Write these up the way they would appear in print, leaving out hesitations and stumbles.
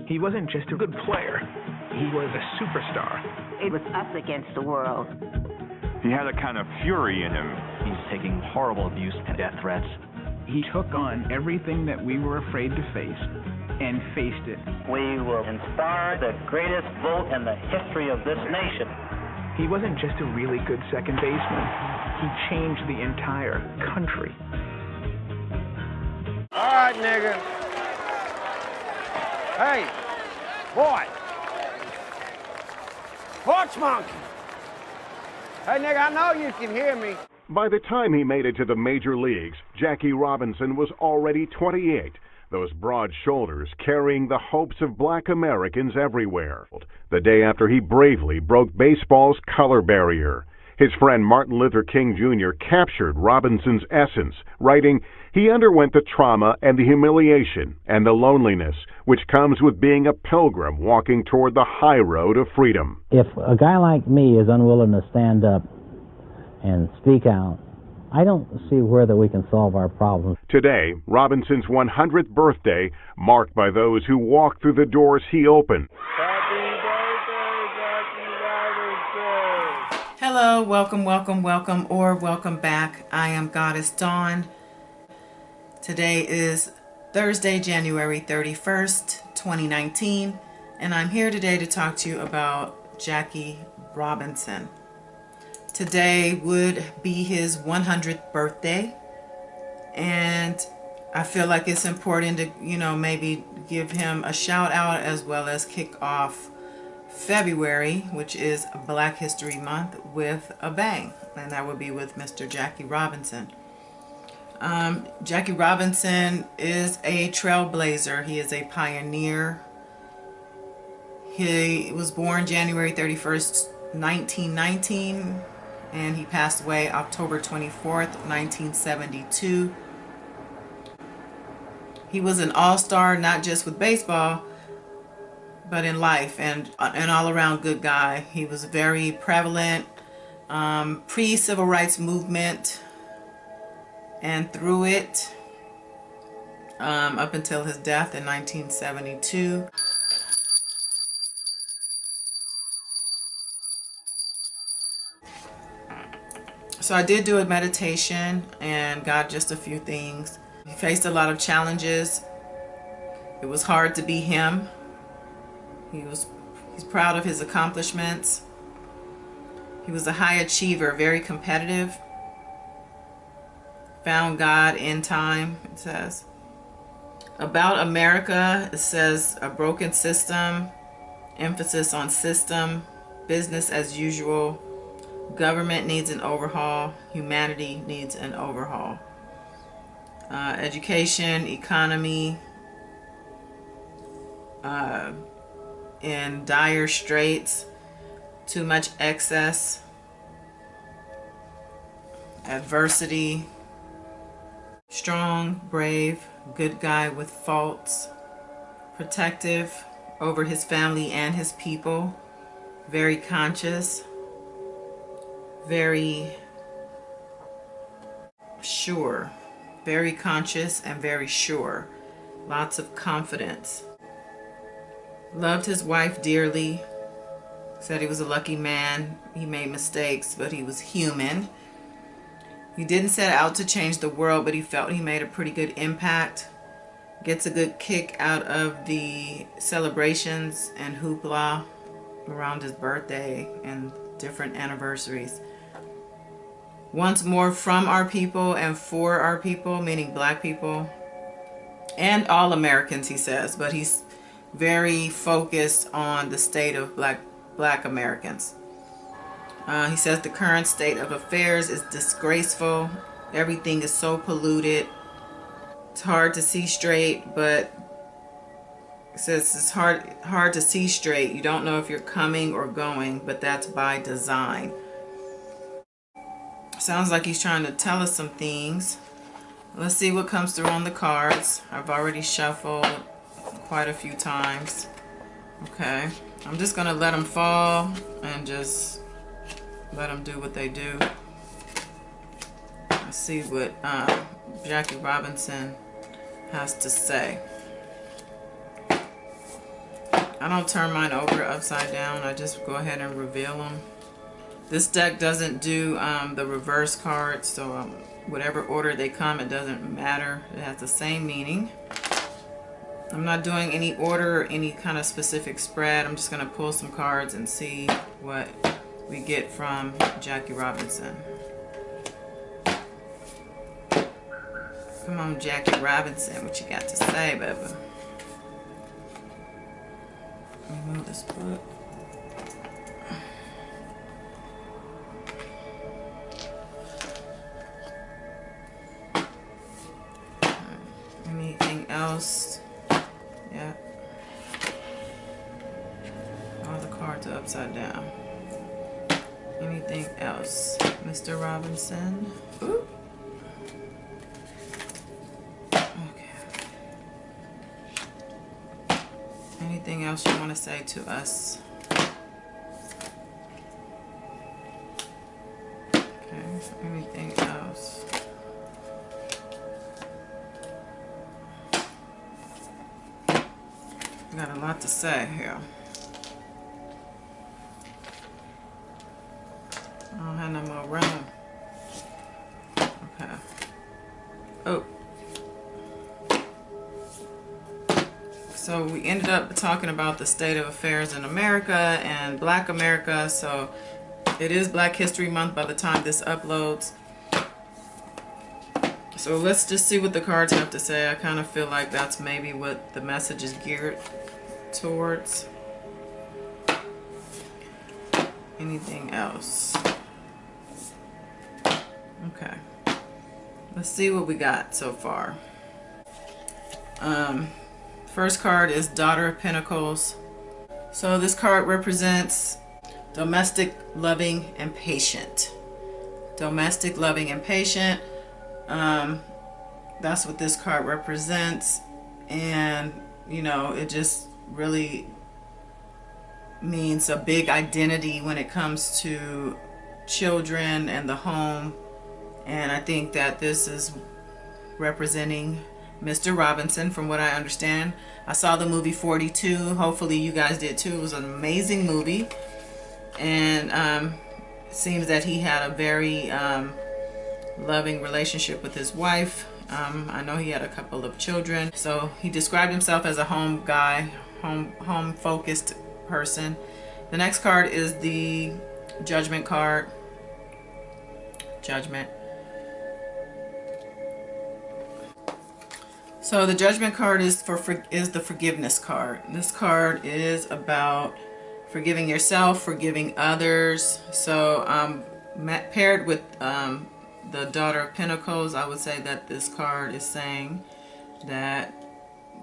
He wasn't just a good player. He was a superstar. It was us against the world. He had a kind of fury in him. He's taking horrible abuse and death threats. He took on everything that we were afraid to face and faced it. We will inspire the greatest vote in the history of this nation. He wasn't just a really good second baseman. He changed the entire country. All right, nigga. Hey, boy. Porch monkey. Hey, nigga, I know you can hear me. By the time he made it to the major leagues, Jackie Robinson was already 28, those broad shoulders carrying the hopes of black Americans everywhere. The day after he bravely broke baseball's color barrier, his friend Martin Luther King Jr. captured Robinson's essence, writing, "He underwent the trauma and the humiliation and the loneliness which comes with being a pilgrim walking toward the high road of freedom." If a guy like me is unwilling to stand up and speak out, I don't see where that we can solve our problems. Today, Robinson's 100th birthday, marked by those who walked through the doors he opened. Happy birthday, Jackie Robinson. Hello, welcome, or welcome back. I am Goddess Dawn. Today is Thursday, January 31st, 2019, and I'm here today to talk to you about Jackie Robinson. Today would be his 100th birthday, and I feel like it's important to, maybe give him a shout out as well as kick off February, which is Black History Month, with a bang, and that would be with Mr. Jackie Robinson. Jackie Robinson is a trailblazer. He is a pioneer. He was born January 31st, 1919. And he passed away October 24th, 1972. He was an all-star, not just with baseball, but in life, and an all-around good guy. He was very prevalent pre-civil rights movement and through it up until his death in 1972. So I did do a meditation and got just a few things. He faced a lot of challenges. It was hard to be him. He's proud of his accomplishments. He was a high achiever, very competitive. Found God in time, it says. About America, it says a broken system, emphasis on system, business as usual. Government needs an overhaul. Humanity needs an overhaul. Education, economy, in dire straits, too much excess, adversity, strong, brave, good guy with faults, protective over his family and his people, very conscious, very sure, very conscious and very sure, lots of confidence. Loved his wife dearly, said he was a lucky man. He made mistakes, but he was human. He didn't set out to change the world, but he felt he made a pretty good impact. Gets a good kick out of the celebrations and hoopla around his birthday and different anniversaries. Wants more from our people and for our people, meaning black people and all Americans, he says, but he's very focused on the state of black Americans. He says the current state of affairs is disgraceful. Everything is so polluted. It's hard to see straight, but it says it's hard to see straight. You don't know if you're coming or going, but that's by design. Sounds like he's trying to tell us some things. Let's see what comes through on the cards. I've already shuffled quite a few times. Okay, I'm just gonna let them fall and just let them do what they do. Let's see what Jackie Robinson has to say. I don't turn mine over upside down. I just go ahead and reveal them. This deck doesn't do the reverse cards, so whatever order they come, it doesn't matter. It has the same meaning. I'm not doing any order or any kind of specific spread. I'm just going to pull some cards and see what we get from Jackie Robinson. Come on, Jackie Robinson, what you got to say, baby? Remove this book. Anything else? Yeah. All the cards are upside down. Anything else? Mr. Robinson? Ooh. Okay. Anything else you want to say to us? Okay. Anything else? Got a lot to say here. I don't have no more room. Okay. Oh. So we ended up talking about the state of affairs in America and Black America. So it is Black History Month by the time this uploads. So let's just see what the cards have to say. I kind of feel like that's maybe what the message is geared towards. Anything else? Okay. Let's see what we got so far. First card is Daughter of Pentacles. So this card represents domestic, loving, and patient. Domestic, loving, and patient. That's what this card represents, and you know, it just really means a big identity when it comes to children and the home. And I think that this is representing Mr. Robinson, from what I understand. I saw the movie 42. Hopefully you guys did too. It was an amazing movie, and it seems that he had a very loving relationship with his wife. I know he had a couple of children. So he described himself as a home guy, home focused person. The next card is the Judgment card. Judgment. So the Judgment card is the forgiveness card. This card is about forgiving yourself, forgiving others. So paired with the Daughter of Pentacles, I would say that this card is saying that,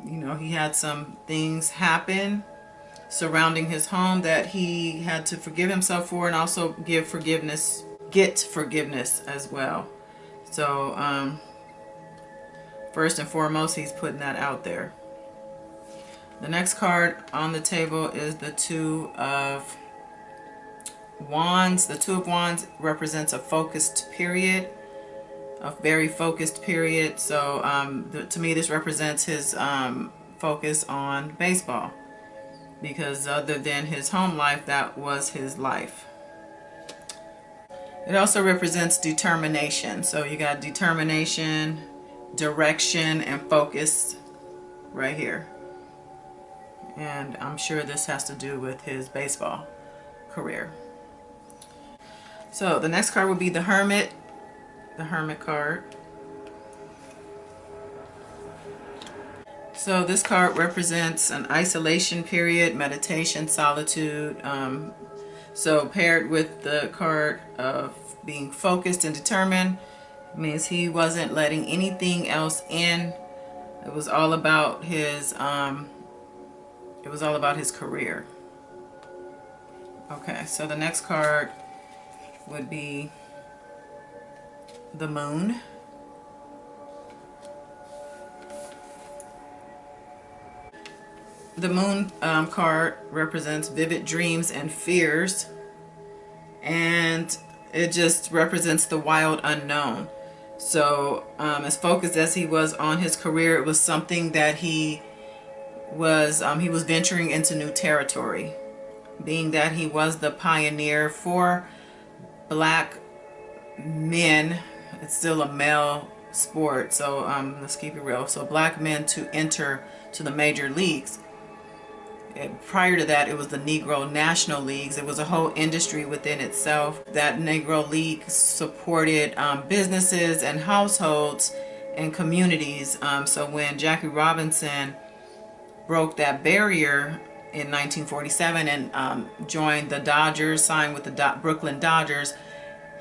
you know, he had some things happen surrounding his home that he had to forgive himself for, and also get forgiveness as well. So first and foremost, he's putting that out there. The next card on the table is the Two of Wands. The Two of Wands represents a focused period, a very focused period. So to me, this represents his focus on baseball, because other than his home life, that was his life. It also represents determination. So you got determination, direction, and focus right here. And I'm sure this has to do with his baseball career. So the next card would be the Hermit. The Hermit card. So this card represents an isolation period, meditation, solitude. So paired with the card of being focused and determined, means he wasn't letting anything else in. It was all about his career. Okay, so the next card would be the Moon. The Moon card represents vivid dreams and fears, and it just represents the wild unknown. So as focused as he was on his career, it was something that he was he was venturing into new territory, being that he was the pioneer for black men. It's still a male sport, so let's keep it real. So black men to enter to the major leagues. Prior to that, it was the Negro National Leagues. It was a whole industry within itself. That Negro League supported businesses and households and communities. So when Jackie Robinson broke that barrier in 1947 and joined the Dodgers, signed with the Brooklyn Dodgers,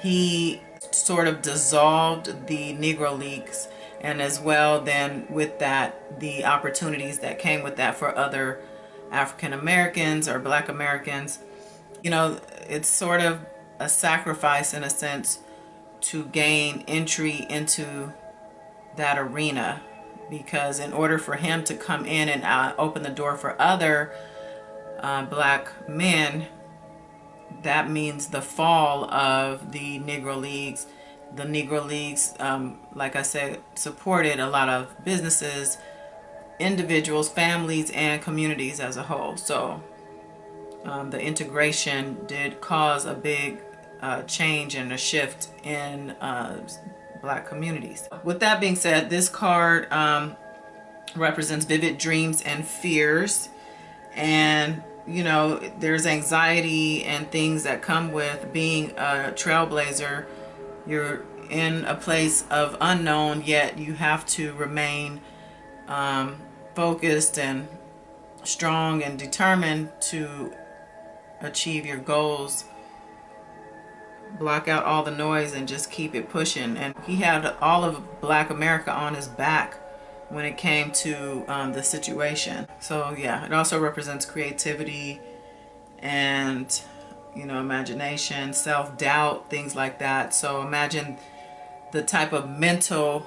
he sort of dissolved the Negro Leagues, and as well then with that the opportunities that came with that for other African Americans or Black Americans. You know, it's sort of a sacrifice in a sense to gain entry into that arena, because in order for him to come in and open the door for other black men, that means the fall of the Negro Leagues. The Negro Leagues, like I said, supported a lot of businesses, individuals, families, and communities as a whole. So the integration did cause a big change and a shift in black communities. With that being said, this card represents vivid dreams and fears, and you know, there's anxiety and things that come with being a trailblazer. You're in a place of unknown, yet you have to remain focused and strong and determined to achieve your goals. Block out all the noise and just keep it pushing. And he had all of Black America on his back when it came to the situation. So yeah, it also represents creativity and, you know, imagination, self-doubt, things like that. So imagine the type of mental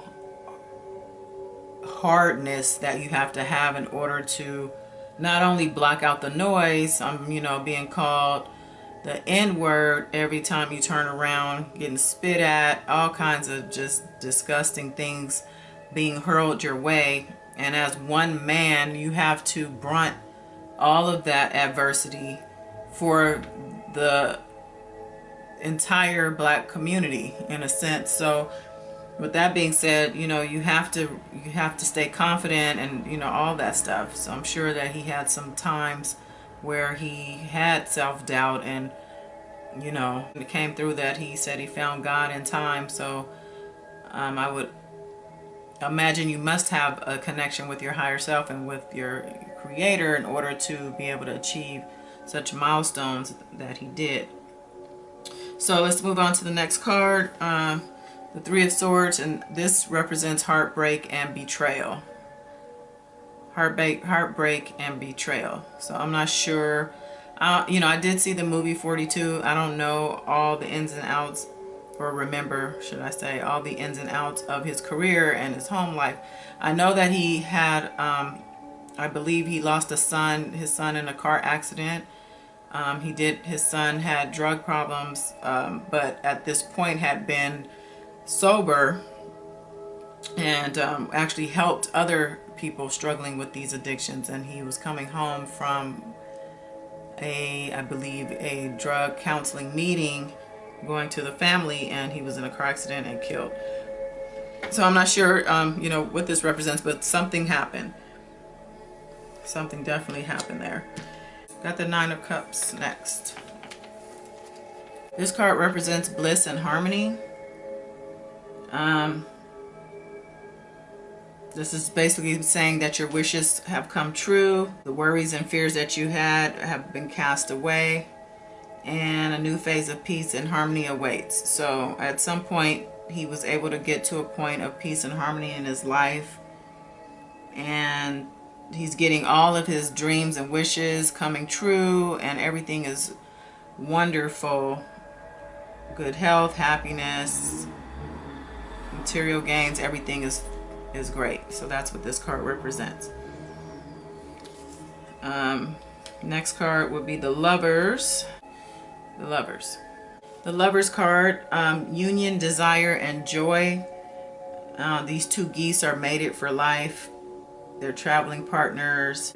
hardness that you have to have in order to not only block out the noise, you know, being called the N-word every time you turn around, getting spit at, all kinds of just disgusting things being hurled your way. And as one man, you have to brunt all of that adversity for the entire black community in a sense. So with that being said, you know, you have to stay confident and, you know, all that stuff. So I'm sure that he had some times where he had self-doubt, and, you know, it came through that he said he found God in time. So I would imagine you must have a connection with your higher self and with your creator in order to be able to achieve such milestones that he did. So let's move on to the next card, the Three of Swords, and this represents heartbreak and betrayal. Heartbreak and betrayal. So I'm not sure, you know, I did see the movie 42. I don't know all the ins and outs, or remember, should I say, all the ins and outs of his career and his home life. I know that he had, I believe he lost his son in a car accident. His son had drug problems, but at this point had been sober and actually helped other people struggling with these addictions. And he was coming home from I believe a drug counseling meeting, going to the family, and he was in a car accident and killed. So I'm not sure, you know, what this represents, but something happened. Something definitely happened there. Got the Nine of Cups next. This card represents bliss and harmony. This is basically saying that your wishes have come true. The worries and fears that you had have been cast away, and a new phase of peace and harmony awaits. So at some point, he was able to get to a point of peace and harmony in his life, and he's getting all of his dreams and wishes coming true, and everything is wonderful. Good health, happiness, material gains, everything is great. So that's what this card represents. Next card would be the Lovers. The Lovers. The Lovers card, union, desire, and joy. These two geese are mated for life. They're traveling partners.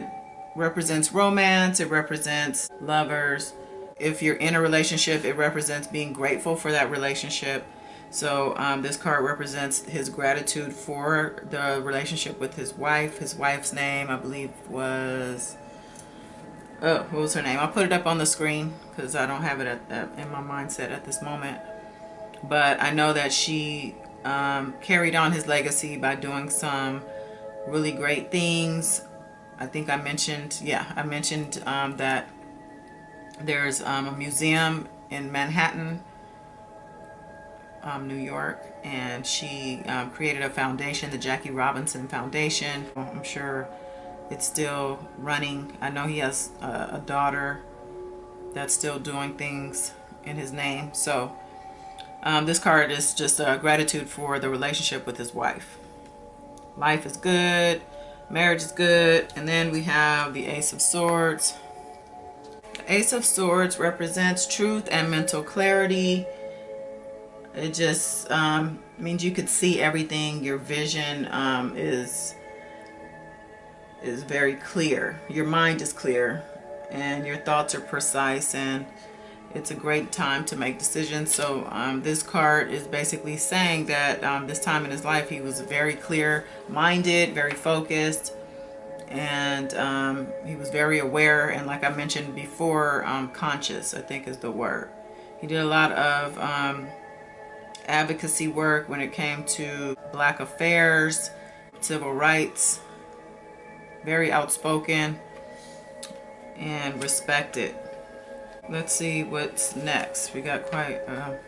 represents romance, it represents lovers. If you're in a relationship, it represents being grateful for that relationship. So this card represents his gratitude for the relationship with his wife. His wife's name, I believe, was... oh, what was her name? I'll put it up on the screen because I don't have it in my mindset at this moment. But I know that she carried on his legacy by doing some really great things. I think I mentioned, that there's a museum in Manhattan, New York, and she created a foundation, the Jackie Robinson Foundation. I'm sure it's still running. I know he has a daughter that's still doing things in his name. So this card is just a gratitude for the relationship with his wife. Life is good, marriage is good. And then we have the Ace of Swords. The Ace of Swords represents truth and mental clarity. It just means you could see everything. Your vision is very clear. Your mind is clear and your thoughts are precise, and it's a great time to make decisions. So this card is basically saying that this time in his life he was very clear minded, very focused, and he was very aware, and like I mentioned before, conscious, I think is the word. He did a lot of advocacy work when it came to Black affairs, civil rights. Very outspoken and respected. Let's see what's next. We got quite a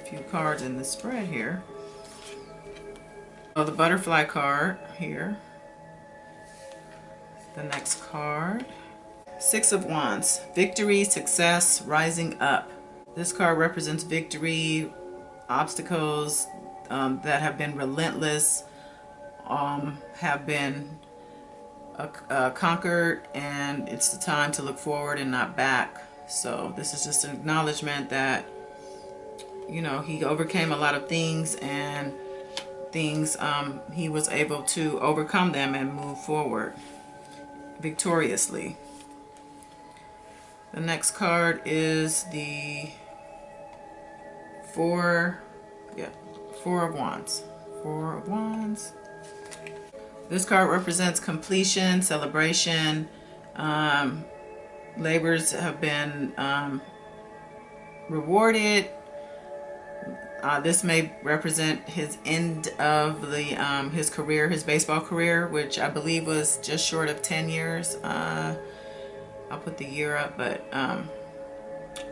few cards in the spread here. Oh, the butterfly card here. The next card. Six of Wands. Victory, success, rising up. This card represents victory, obstacles that have been relentless, have been conquered, and it's the time to look forward and not back. So this is just an acknowledgement that, you know, he overcame a lot of things, and things he was able to overcome them and move forward victoriously. The next card is the Four of Wands. Four of Wands. This card represents completion, celebration. Labors have been rewarded. This may represent his end of the his career, his baseball career, which I believe was just short of 10 years. I'll put the year up, but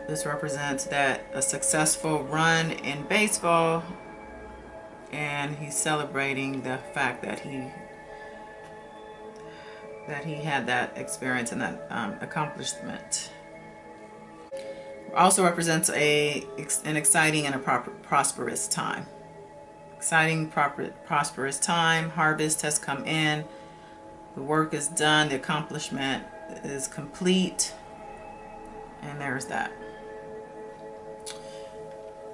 this represents that a successful run in baseball, and he's celebrating the fact that he had that experience and that accomplishment. Also represents an exciting and a prosperous time. Exciting, prosperous time. Harvest has come in. The work is done. The accomplishment is complete. And there's that.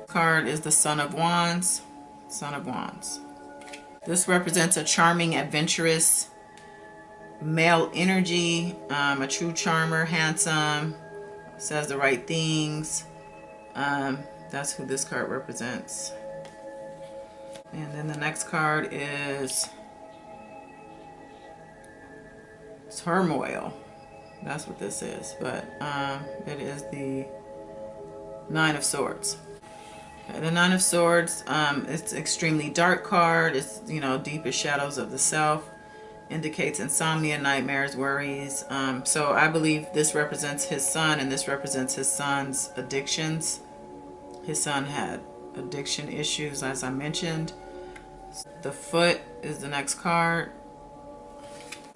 Card is the Son of Wands. Son of Wands. This represents a charming, adventurous male energy, a true charmer, handsome, says the right things. That's who this card represents. And then the next card is turmoil. That's what this is, but it is the Nine of Swords. Okay, the Nine of Swords, it's an extremely dark card. It's, you know, deepest shadows of the self. Indicates insomnia, nightmares, worries. So I believe this represents his son, and this represents his son's addictions. His son had addiction issues, as I mentioned. The Foot is the next card.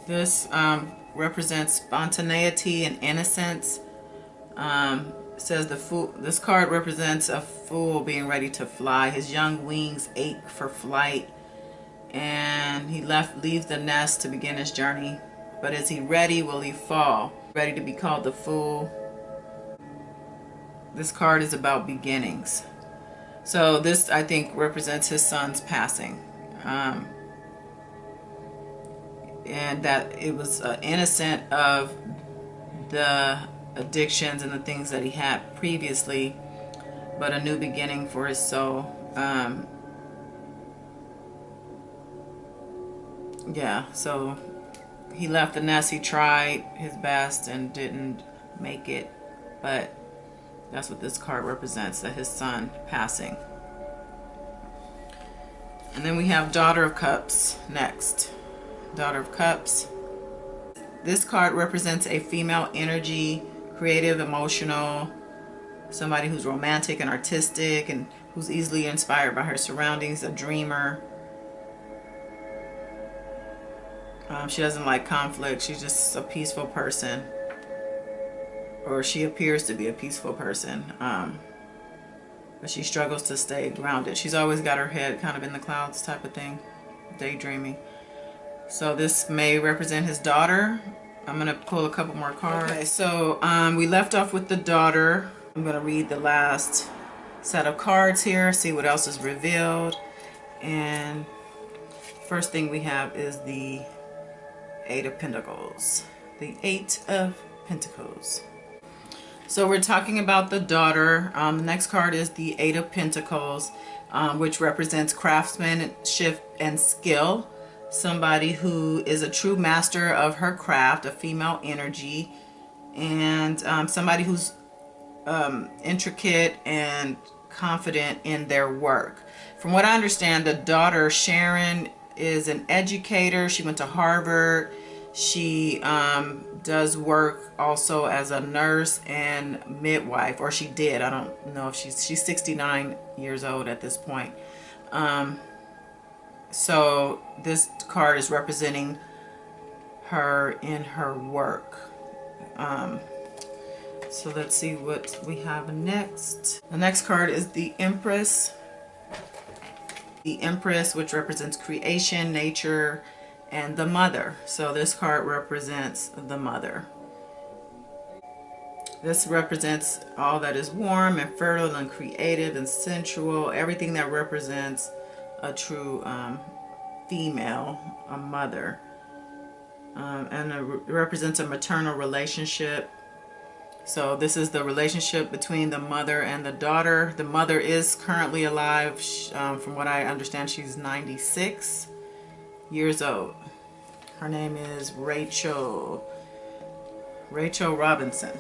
This represents spontaneity and innocence. Says the fool. This card represents a fool being ready to fly. His young wings ache for flight, and he leaves the nest to begin his journey. But is he ready? Will he fall? Ready to be called the fool? This card is about beginnings. So this, I think, represents his son's passing. and that it was innocent of the addictions and the things that he had previously, but a new beginning for his soul. Yeah, so he left the nest. He tried his best and didn't make it, but that's what this card represents, that his son passing. And then we have Daughter of Cups next. Daughter of Cups. This card represents a female energy, creative, emotional, somebody who's romantic and artistic and who's easily inspired by her surroundings, a dreamer. She doesn't like conflict. She's just a peaceful person, or she appears to be a peaceful person, but she struggles to stay grounded. She's always got her head kind of in the clouds type of thing, daydreaming. So this may represent his daughter. I'm going to pull a couple more cards. Okay, so we left off with the daughter. I'm going to read the last set of cards here, see what else is revealed. And first thing we have is the Eight of Pentacles. The Eight of Pentacles. So we're talking about the daughter. The next card is the Eight of Pentacles, which represents craftsmanship and skill. Somebody who is a true master of her craft, a female energy, and somebody who's intricate and confident in their work. From what I understand, the daughter, Sharon, is an educator. She went to Harvard. She does work also as a nurse and midwife, or she did. I don't know if she's 69 years old at this point. So this card is representing her in her work. So let's see what we have next. The next card is the Empress. The Empress, which represents creation, nature, and the mother. So this card represents the mother. This represents all that is warm and fertile and creative and sensual, everything that represents a true female, a mother. And it represents a maternal relationship. So this is the relationship between the mother and the daughter. The mother is currently alive. From what I understand, she's 96 years old. Her name is Rachel Robinson.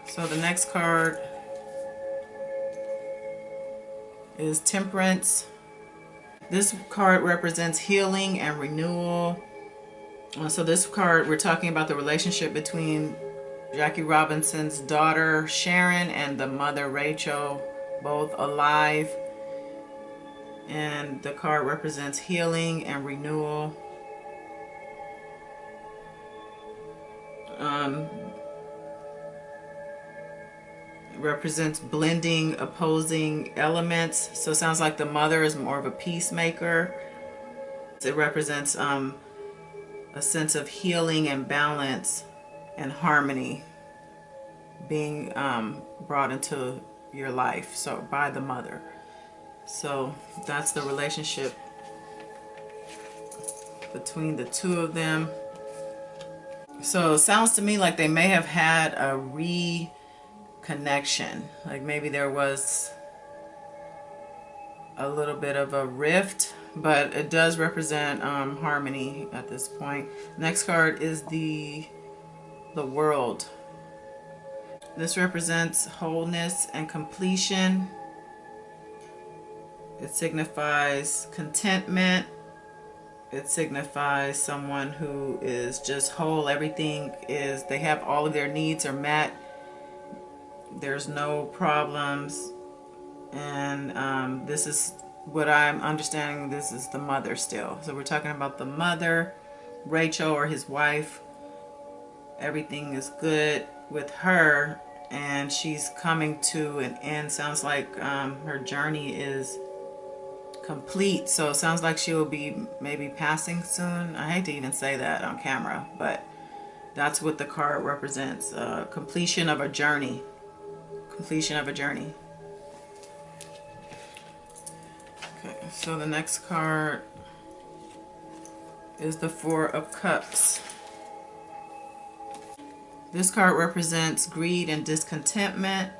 So the next card is Temperance. This card represents healing and renewal. So this card, we're talking about the relationship between Jackie Robinson's daughter, Sharon, and the mother, Rachel, both alive. And the card represents healing and renewal. It represents blending opposing elements. So it sounds like the mother is more of a peacemaker. It represents a sense of healing and balance and harmony being brought into your life, so by the mother. So that's the relationship between the two of them. So it sounds to me like they may have had a reconnection, like maybe there was a little bit of a rift, but it does represent harmony at this point. Next card is the World. This represents wholeness and completion. It signifies contentment. It signifies someone who is just whole. Everything is, they have all of their needs are met. There's no problems. And this is what I'm understanding. This is the mother still. So we're talking about the mother, Rachel, or his wife. Everything is good with her, and she's coming to an end. Sounds like her journey is complete. So it sounds like she will be maybe passing soon. I hate to even say that on camera, but that's what the card represents. Completion of a journey. Completion of a journey. Okay, so the next card is the Four of Cups. This card represents greed and discontentment.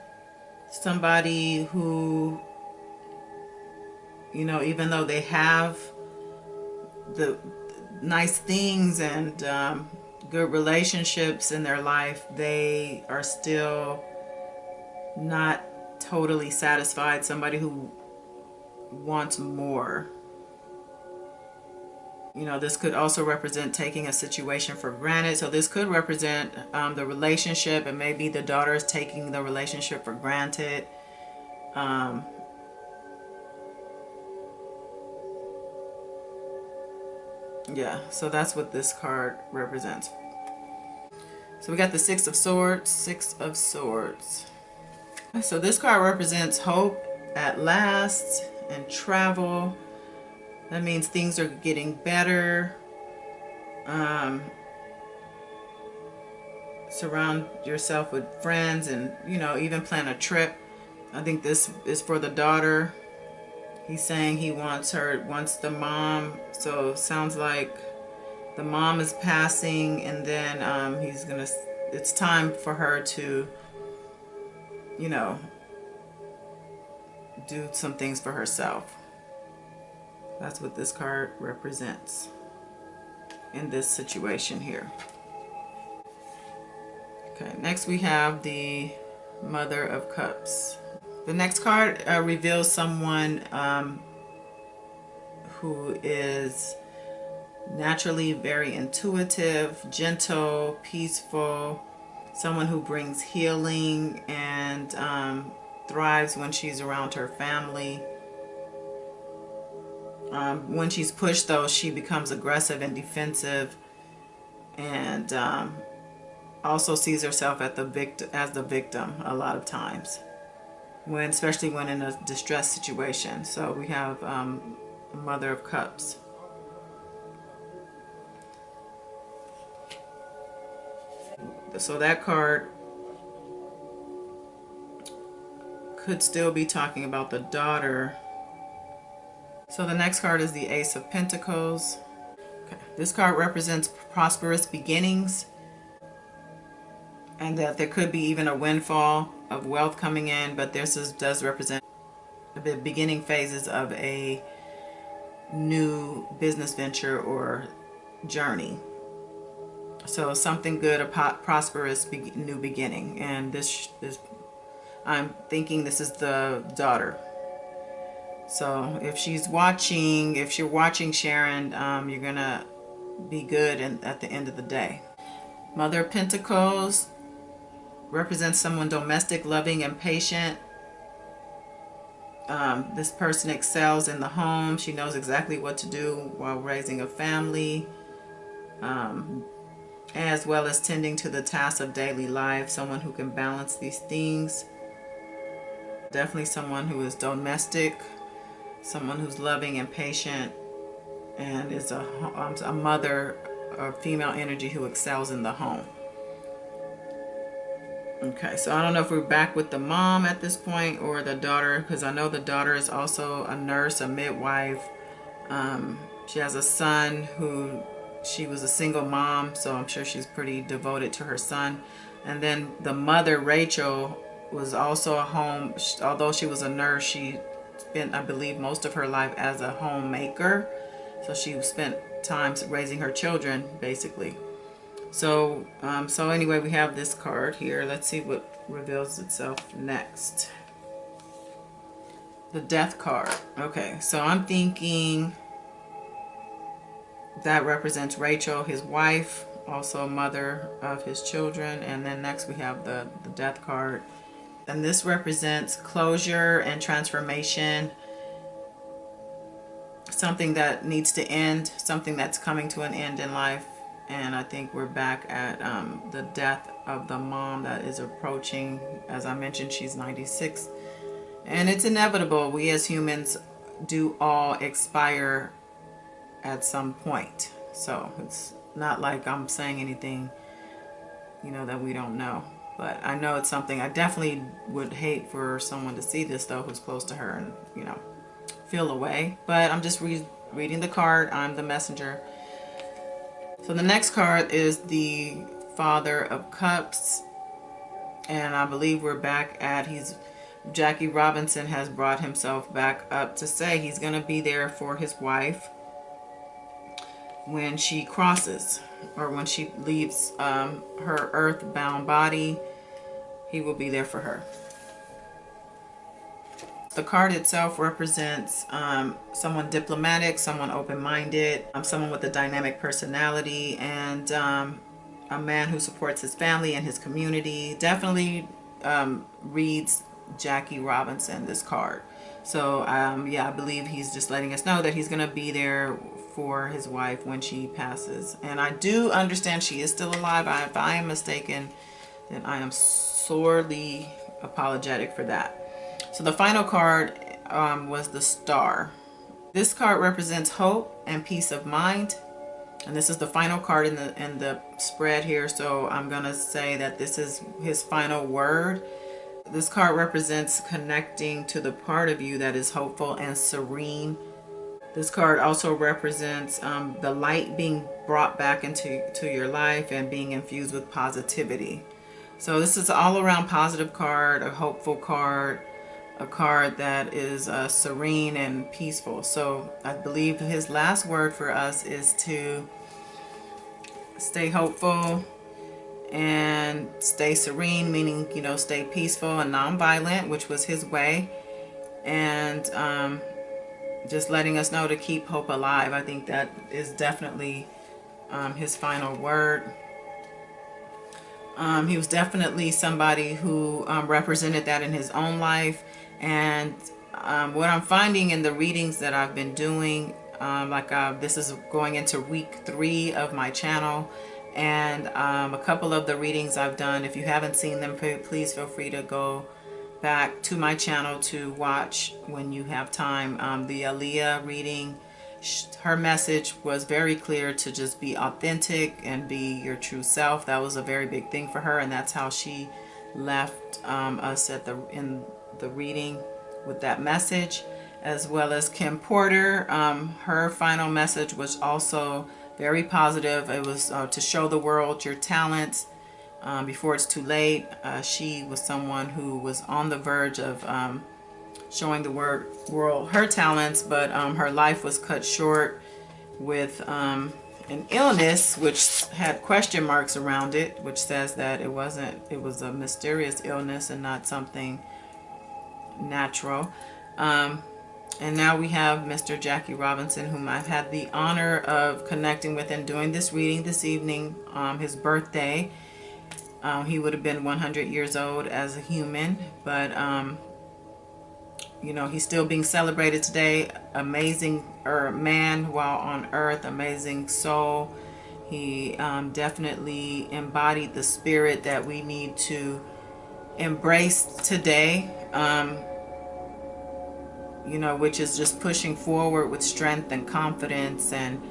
Somebody who, you know, even though they have the nice things and good relationships in their life, they are still not totally satisfied. Somebody who wants more. You know, this could also represent taking a situation for granted. So this could represent the relationship, and maybe the daughter is taking the relationship for granted. Yeah, so that's what this card represents. So we got the Six of Swords, Six of Swords. So this card represents hope at last and travel. That means things are getting better. Surround yourself with friends and, you know, even plan a trip. I think this is for the daughter. He's saying he wants the mom. So it sounds like the mom is passing, and then it's time for her to, you know, do some things for herself. That's what this card represents in this situation here. Okay, next we have the Mother of Cups. The next card reveals someone who is naturally very intuitive, gentle, peaceful, someone who brings healing and thrives when she's around her family. When she's pushed, though, she becomes aggressive and defensive, and also sees herself as the victim a lot of times, especially when in a distress situation. So we have Mother of Cups. So that card could still be talking about the daughter. So the next card is the Ace of Pentacles. Okay. This card represents prosperous beginnings, and that there could be even a windfall of wealth coming in, but this does represent the beginning phases of a new business venture or journey. So something good, a prosperous new beginning. And this is, I'm thinking this is the daughter. So if you're watching Sharon, you're gonna be good at the end of the day. Mother of Pentacles represents someone domestic, loving, and patient. This person excels in the home. She knows exactly what to do while raising a family, as well as tending to the tasks of daily life. Someone who can balance these things. Definitely someone who is domestic, someone who's loving and patient, and is a mother or female energy who excels in the home. Okay, so I don't know if we're back with the mom at this point or the daughter, because I know the daughter is also a nurse, a midwife. She has a son who, she was a single mom, so I'm sure she's pretty devoted to her son. And then the mother, Rachel, was also a home, although she was a nurse, she spent, I believe, most of her life as a homemaker. So she spent time raising her children, basically. So, so anyway, we have this card here. Let's see what reveals itself next. The Death card. Okay, so I'm thinking that represents Rachel, his wife, also mother of his children. And then next we have the Death card. And this represents closure and transformation. Something that needs to end, something that's coming to an end in life. And I think we're back at the death of the mom that is approaching. As I mentioned, she's 96. And it's inevitable. We as humans do all expire at some point. So it's not like I'm saying anything, you know, that we don't know. But I know it's something. I definitely would hate for someone to see this, though, who's close to her and, you know, feel away. But I'm just reading the card. I'm the messenger. So the next card is the Father of Cups. And I believe we're back at, Jackie Robinson has brought himself back up to say he's going to be there for his wife when she crosses, or when she leaves her earthbound body. He will be there for her. The card itself represents someone diplomatic, someone open-minded, someone with a dynamic personality, and a man who supports his family and his community. Definitely reads Jackie Robinson, this card. So yeah, I believe he's just letting us know that he's going to be there for his wife when she passes. And I do understand she is still alive. If I am mistaken, then I am sorely apologetic for that. So the final card was the Star. This card represents hope and peace of mind. And this is the final card in the spread here. So I'm going to say that this is his final word. This card represents connecting to the part of you that is hopeful and serene. This card also represents the light being brought back into your life and being infused with positivity. So this is an all-around positive card, a hopeful card, a card that is serene and peaceful. So I believe his last word for us is to stay hopeful and stay serene, meaning, you know, stay peaceful and non-violent, which was his way. And just letting us know to keep hope alive. I think that is definitely his final word. He was definitely somebody who represented that in his own life. And what I'm finding in the readings that I've been doing, this is going into week 3 of my channel, and a couple of the readings I've done, if you haven't seen them, please feel free to go back to my channel to watch when you have time. The Aaliyah reading, her message was very clear to just be authentic and be your true self. That was a very big thing for her, and that's how she left us in the reading with that message. As well as Kim Porter, her final message was also very positive. It was to show the world your talents before it's too late. She was someone who was on the verge of showing the world her talents, but her life was cut short with an illness which had question marks around it, which says that it was a mysterious illness and not something natural. And now we have Mr. Jackie Robinson, whom I've had the honor of connecting with and doing this reading this evening, his birthday. He would have been 100 years old as a human, but you know, he's still being celebrated today. Amazing man while on earth, amazing soul. He definitely embodied the spirit that we need to embrace today, you know, which is just pushing forward with strength and confidence. And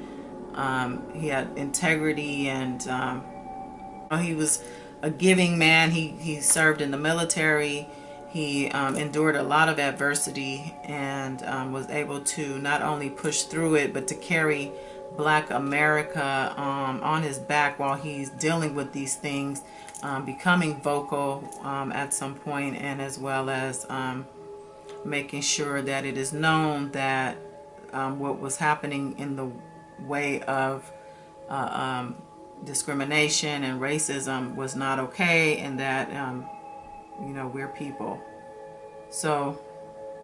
he had integrity, and he was a giving man. He served in the military. He endured a lot of adversity and was able to not only push through it, but to carry Black America on his back while he's dealing with these things, becoming vocal at some point, and as well as making sure that it is known that what was happening in the way of discrimination and racism was not okay, and that you know, we're people. So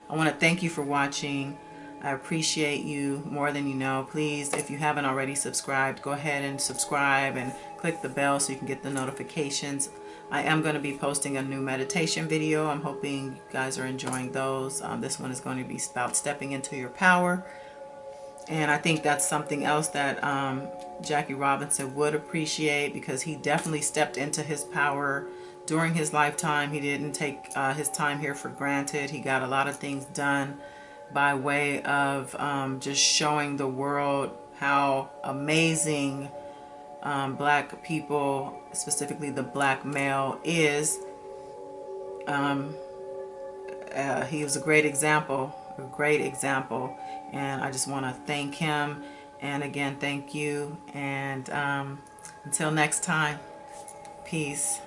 I want to thank you for watching. I appreciate you more than you know. Please, if you haven't already subscribed, go ahead and subscribe and click the bell so you can get the notifications. I am going to be posting a new meditation video. I'm hoping you guys are enjoying those. This one is going to be about stepping into your power. And I think that's something else that Jackie Robinson would appreciate, because he definitely stepped into his power during his lifetime. He didn't take his time here for granted. He got a lot of things done by way of just showing the world how amazing Black people, specifically the Black male, is. He was a great example, and I just want to thank him And again, thank you. And until next time, peace.